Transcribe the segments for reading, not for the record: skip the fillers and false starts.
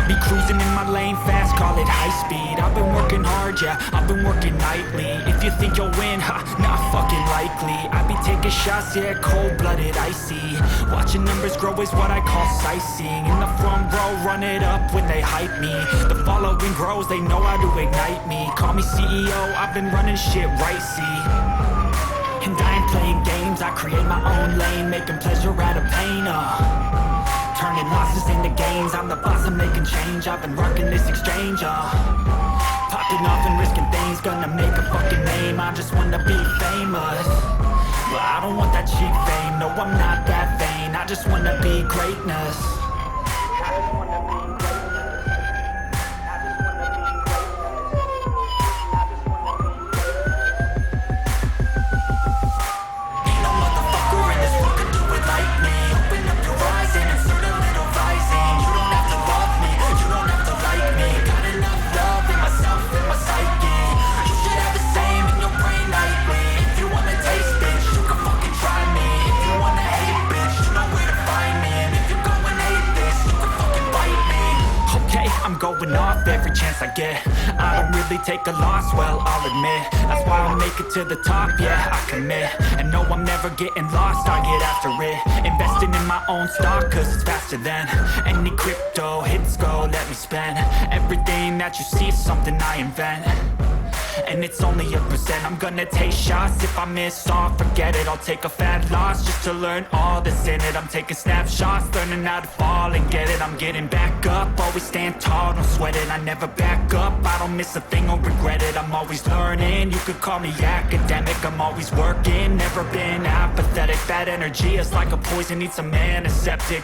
I'll be cruising in my lane fast, call it high speed. I've been working hard, yeah, I've been working nightly. If you think you'll win, ha, not fucking likely. I be taking shots, yeah, cold-blooded, icy. Watching numbers grow is what I call sightseeing. In the front row, run it up when they hype me. The following grows, they know how to ignite me. Call me CEO, I've been running shit right, see. And I ain't playing games, I create my own lane, making pleasure out of pain, turning losses into gains, I'm the boss, I'm making change. I've been rocking this exchange, popping off and risking things, gonna make a fucking name. I just wanna be famous, but I don't want that cheap fame. No, I'm not that vain, I just wanna be greatness. Going off every chance I get. I don't really take a loss, well, I'll admit. That's why I make it to the top, yeah, I commit. And no, I'm never getting lost, I get after it. Investing in my own stock, cause it's faster than any crypto hits go, let me spend. Everything that you see is something I invent, and it's only a percent. I'm gonna take shots, if I miss all, forget it. I'll take a fat loss just to learn all that's in it. I'm taking snapshots, learning how to fall and get it. I'm getting back up, always stand tall, don't sweat it. I never back up, I don't miss a thing or regret it. I'm always learning, you could call me academic. I'm always working, never been apathetic. Bad energy is like a poison, needs some antiseptic.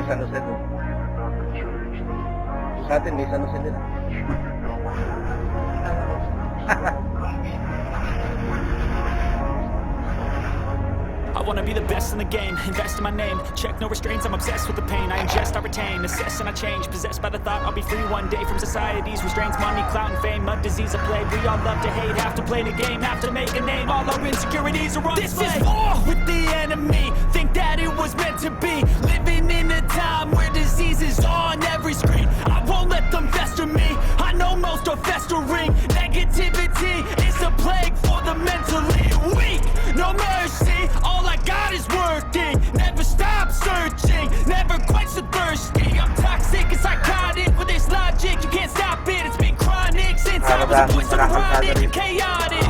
San Jose doon. Sa atin may San Jose din. I wanna be the best in the game, invest in my name. Check no restraints, I'm obsessed with the pain. I ingest, I retain, assess and I change. Possessed by the thought I'll be free one day from society's restraints. Money, clout and fame, mud, disease, a plague. We all love to hate, have to play the game, have to make a name. All our insecurities are on display. This is war with the enemy, think that it was meant to be. Living in a time where disease is on every screen. I won't let them fester me, I know most are festering. Negativity is a plague for the mentally weak. No mercy, all I got is working. Never stop searching, never quite so thirsty. I'm toxic and psychotic with this logic. You can't stop it, it's been chronic since I was a boy, so neurotic and chaotic.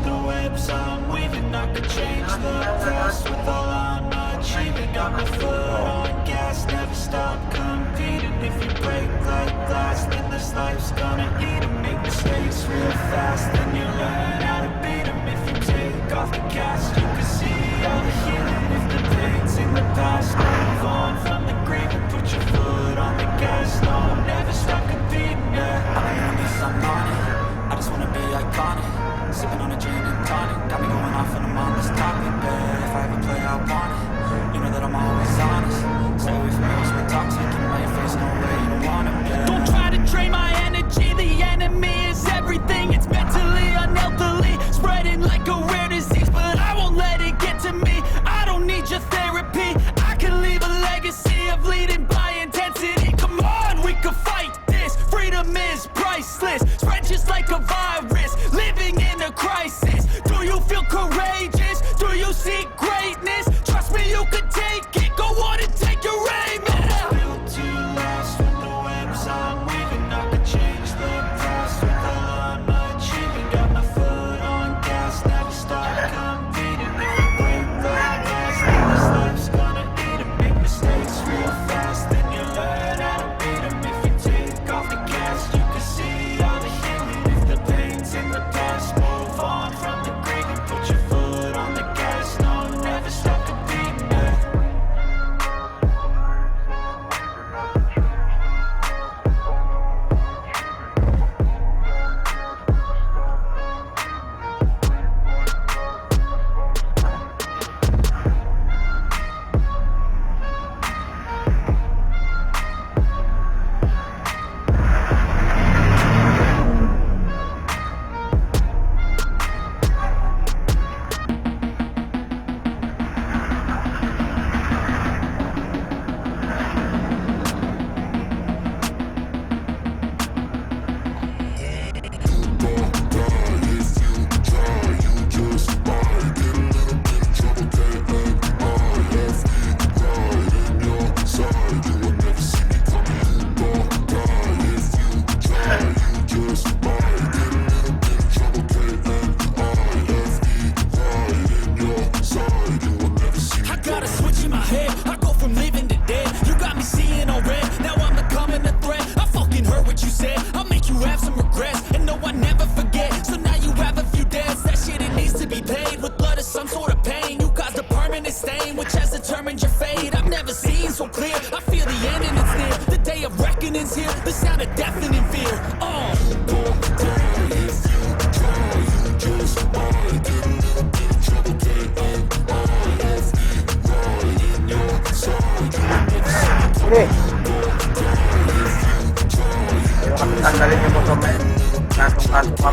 The webs I'm weaving, I could change the past with all I'm achieving. Got my foot on gas, never stop competing. If you break like glass, then this life's gonna eat 'em. Make mistakes real fast, then you learn how to beat 'em. If you take off the cast, you can see all the healing. If the pain's in the past, move on from the grave and put your foot on the gas. No, never stop competing, yeah. I'm on this, I'm on it. I just wanna be iconic. Sipping on a gin and tonic, got me going off when I'm on this topic, but if I ever play, I want it. You know that I'm always honest. Stay away from those with toxic, keep my face, no way you don't want it, yeah. Don't try to drain my energy, the enemy is everything. It's mentally, unhealthily, spreading like a rare disease, but I won't let it get to me. I don't need your therapy, I can leave a legacy of leading by intensity. Come on, we can fight this, freedom is priceless. Spread just like a virus, living in a crisis.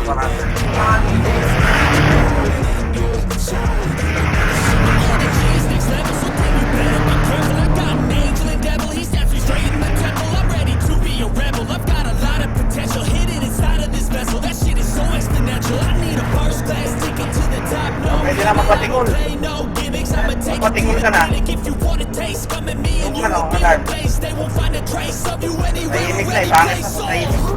100. Pwede na magpatingol. Magpatingol ka na. Yung ano, alarm. Tahimik na, ibangit na sa tahimik.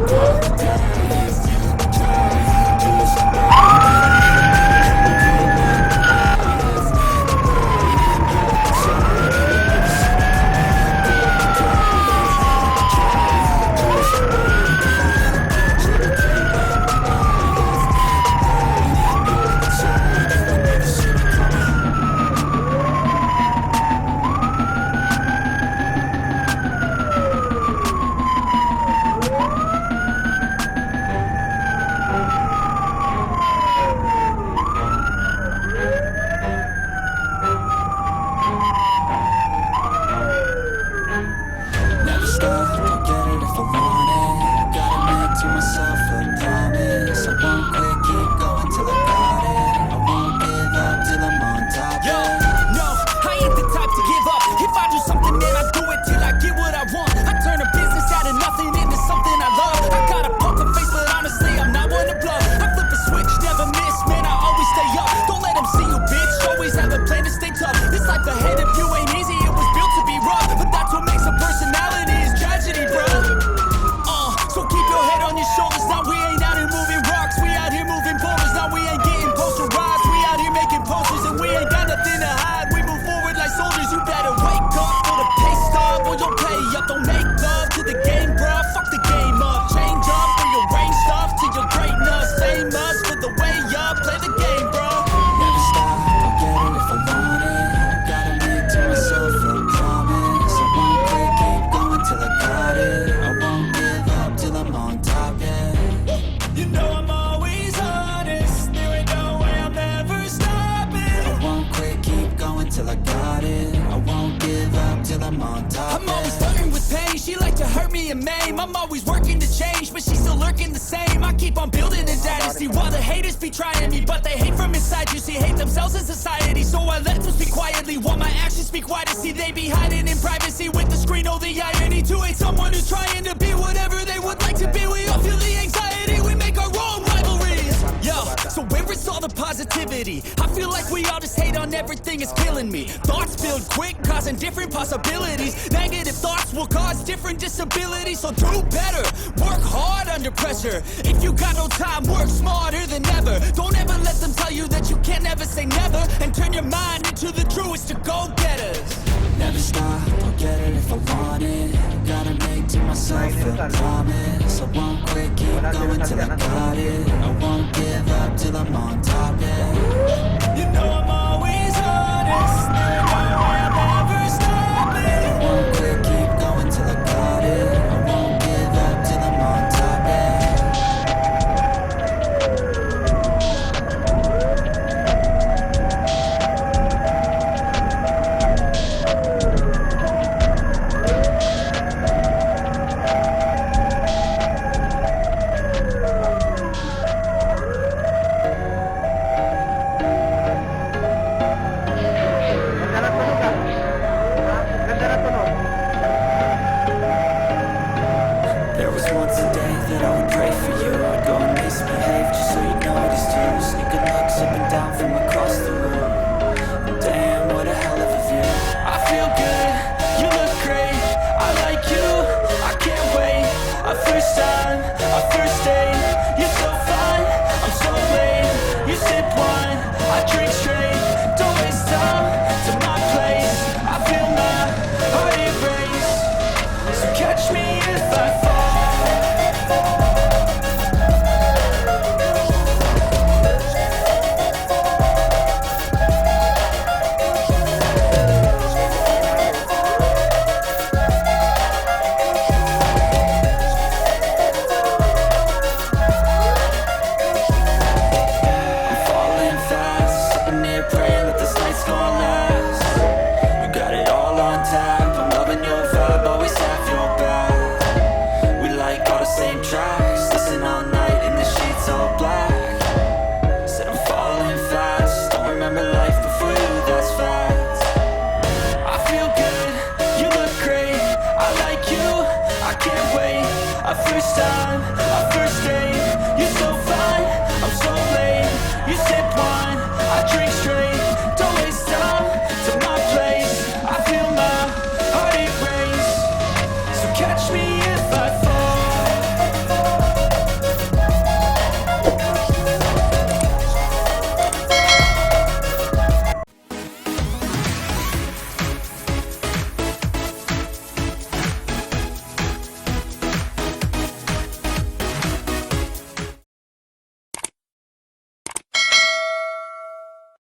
I'm always working to change, but she's still lurking the same. I keep on building a dynasty while the haters be trying me, but they hate from inside. You see, hate themselves in society, so I let them speak quietly while my actions speak wider. See, they be hiding in privacy with the screen. Oh, the irony to hate someone who's trying to be whatever they would like to be. We all feel the anxiety, we make our own rivalries. Yo, so where is all the positivity? I feel like we all just hate on everything, it's killing me. Thoughts build quick, causing different possibilities. Negative thoughts will cause different disabilities. So do better, work hard under pressure. If you got no time, work smarter than ever. Don't ever let them tell you that you can't never say never, and turn your mind into the truest of go-getters. Never stop, I'll get it if I want it. Gotta make to myself a promise. I won't quit, keep going till I got it. I won't give up till I'm on top, yeah. You know I'm always honest, there no way I'm ever stopping. I won't quit, keep going till I got it. I won't give up till I'm on top, yeah. There was once a day that I would pray for you. I'd go and misbehave just so you noticed too. Sneaking looks up and down from across the room. Damn, what a hell of a view. I feel good, you look great. I like you, I can't wait. A first time, a first date. You're so fine, I'm so late. You sip wine, I drink straight. Don't waste time to my place. I feel my heart erase. So catch me if I fall. first time